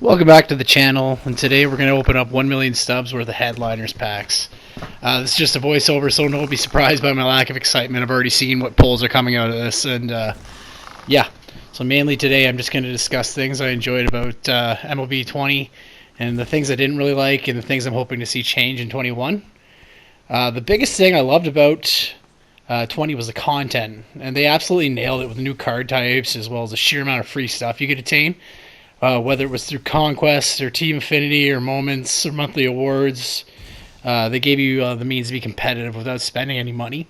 Welcome back to the channel, and today we're going to open up 1 million stubs worth of headliners packs. This is just a voiceover, so don't be surprised by my lack of excitement. I've already seen what pulls are coming out of this, and yeah. So mainly today I'm just going to discuss things I enjoyed about MLB 20, and the things I didn't really like, and the things I'm hoping to see change in 21. The biggest thing I loved about 20 was the content, and they absolutely nailed it with new card types as well as the sheer amount of free stuff you could attain. Whether it was through conquests or team affinity or moments or monthly awards, they gave you the means to be competitive without spending any money.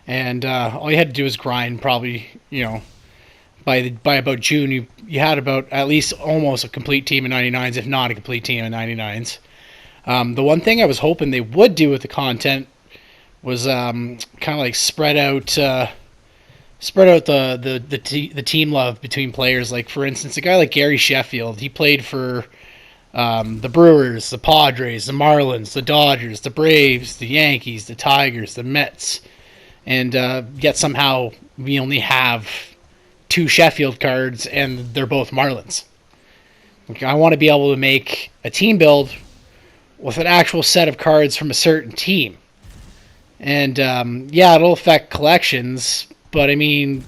And all you had to do was grind. Probably, by about June, you had about at least almost a complete team of 99s, if not a complete team of 99s. The one thing I was hoping they would do with the content was kind of like spread out the team love between players. Like, for instance, a guy like Gary Sheffield, he played for the Brewers, the Padres, the Marlins, the Dodgers, the Braves, the Yankees, the Tigers, the Mets, and yet somehow we only have 2 Sheffield cards, and they're both Marlins. Like, I want to be able to make a team build with an actual set of cards from a certain team. And yeah, it'll affect collections, but I mean,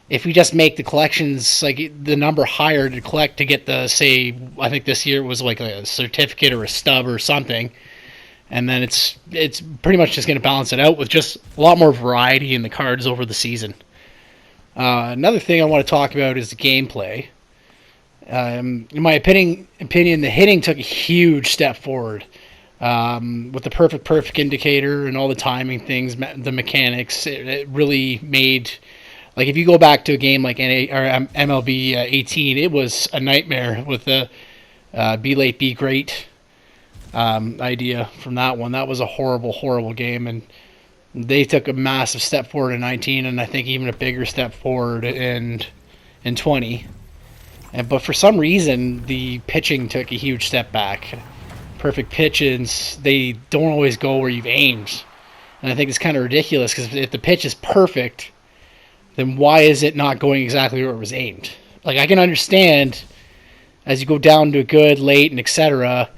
if we just make the collections like the number higher to collect to get the, say, I think this year it was like a certificate or a stub or something, and then it's pretty much just going to balance it out with just a lot more variety in the cards over the season. Another thing I want to talk about is the gameplay. In my opinion, the hitting took a huge step forward. With the perfect indicator and all the timing things, the mechanics, it really made, like, if you go back to a game like MLB 18, it was a nightmare with the be late, be great idea from that one. That was a horrible game, and they took a massive step forward in 19, and I think even a bigger step forward in 20. But for some reason, the pitching took a huge step back. Perfect pitches, they don't always go where you've aimed. And I think it's kind of ridiculous, because if the pitch is perfect, then why is it not going exactly where it was aimed? Like, I can understand as you go down to a good, late, and etc.,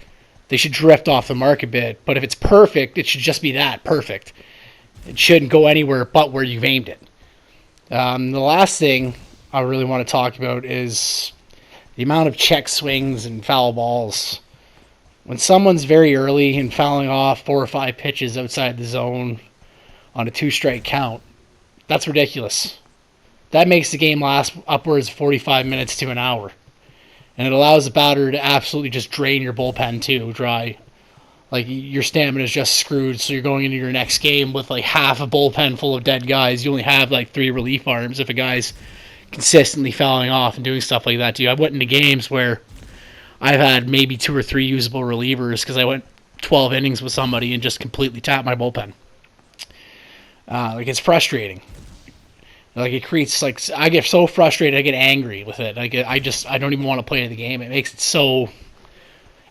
they should drift off the mark a bit. But if it's perfect, it should just be that, perfect. It shouldn't go anywhere but where you've aimed it. The last thing I really want to talk about is the amount of check swings and foul balls. When someone's very early and fouling off 4 or 5 pitches outside the zone on a 2-strike count, that's ridiculous. That makes the game last upwards of 45 minutes to an hour. And it allows the batter to absolutely just drain your bullpen too, dry. Like, your stamina is just screwed, so you're going into your next game with like half a bullpen full of dead guys. You only have like 3 relief arms if a guy's consistently fouling off and doing stuff like that to you. I've went into games where I've had maybe 2 or 3 usable relievers because I went 12 innings with somebody and just completely tapped my bullpen. Like, it's frustrating. Like, it creates, like, I get so frustrated, I get angry with it. I don't even want to play the game. It makes it so,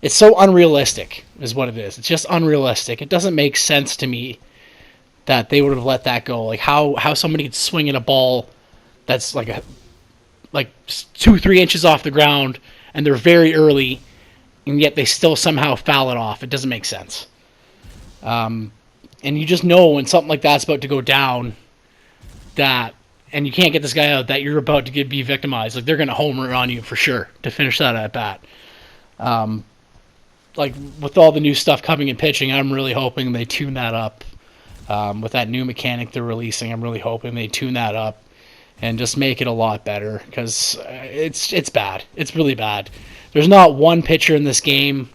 it's so unrealistic is what it is. It's just unrealistic. It doesn't make sense to me that they would have let that go. Like, how somebody could swing at a ball that's like 2-3 inches off the ground, and they're very early, and yet they still somehow foul it off. It doesn't make sense. And you just know when something like that's about to go down, and you can't get this guy out, that you're about to be victimized. Like, they're going to homer on you for sure to finish that at bat. Like, with all the new stuff coming in pitching, I'm really hoping they tune that up. With that new mechanic they're releasing, I'm really hoping they tune that up and just make it a lot better, because it's bad. It's really bad. There's not one pitcher in this game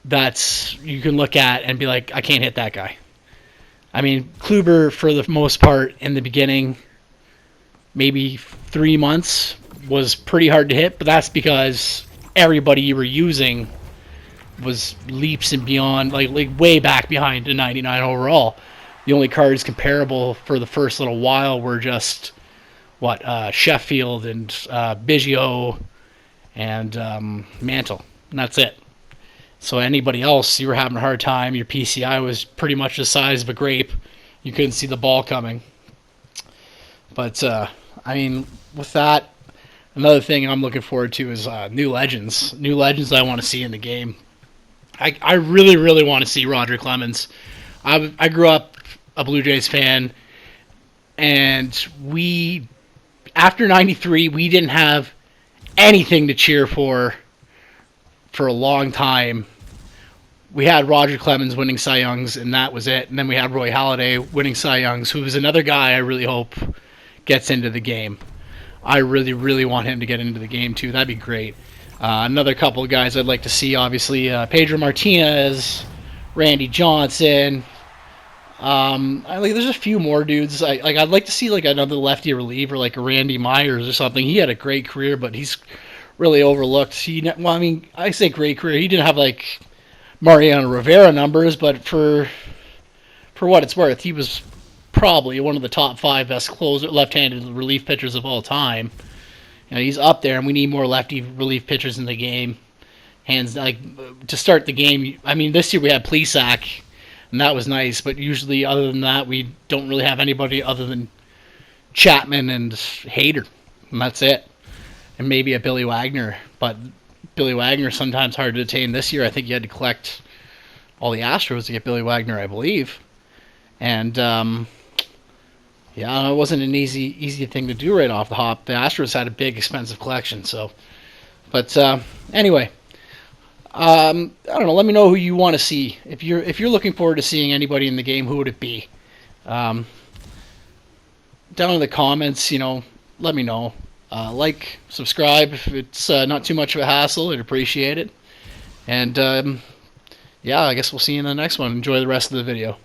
that's you can look at and be like, I can't hit that guy. I mean, Kluber, for the most part, in the beginning, maybe 3 months, was pretty hard to hit, but that's because everybody you were using was leaps and beyond, like way back behind to 99 overall. The only cards comparable for the first little while were just Sheffield and Biggio and Mantle, and that's it. So anybody else, you were having a hard time. Your PCI was pretty much the size of a grape. You couldn't see the ball coming. But I mean, with that, Another thing I'm looking forward to is new legends. New legends I want to see in the game. I really, really want to see Roger Clemens. I grew up a Blue Jays fan, and we, after 93, we didn't have anything to cheer for a long time. We had Roger Clemens winning Cy Youngs, and that was it. And then we had Roy Halladay winning Cy Youngs, who was another guy I really hope gets into the game. I really, really want him to get into the game, too. That'd be great. Another couple of guys I'd like to see, obviously, Pedro Martinez, Randy Johnson. There's a few more dudes. I'd like to see like another lefty reliever, like a Randy Myers or something. He had a great career, but he's really overlooked. I say great career. He didn't have like Mariano Rivera numbers, but for what it's worth, he was probably one of the top 5 best left-handed relief pitchers of all time. He's up there, and we need more lefty relief pitchers in the game. Hands like to start the game. I mean, this year we had Plesac, and that was nice. But usually, other than that, we don't really have anybody other than Chapman and Hader, and that's it. And maybe a Billy Wagner, but Billy Wagner sometimes hard to attain. This year, I think you had to collect all the Astros to get Billy Wagner, I believe. And it wasn't an easy thing to do right off the hop. The Astros had a big, expensive collection. So, but anyway, I don't know. Let me know who you want to see. If you're looking forward to seeing anybody in the game, who would it be? Down in the comments, let me know. Subscribe if it's not too much of a hassle. I'd appreciate it. And I guess we'll see you in the next one. Enjoy the rest of the video.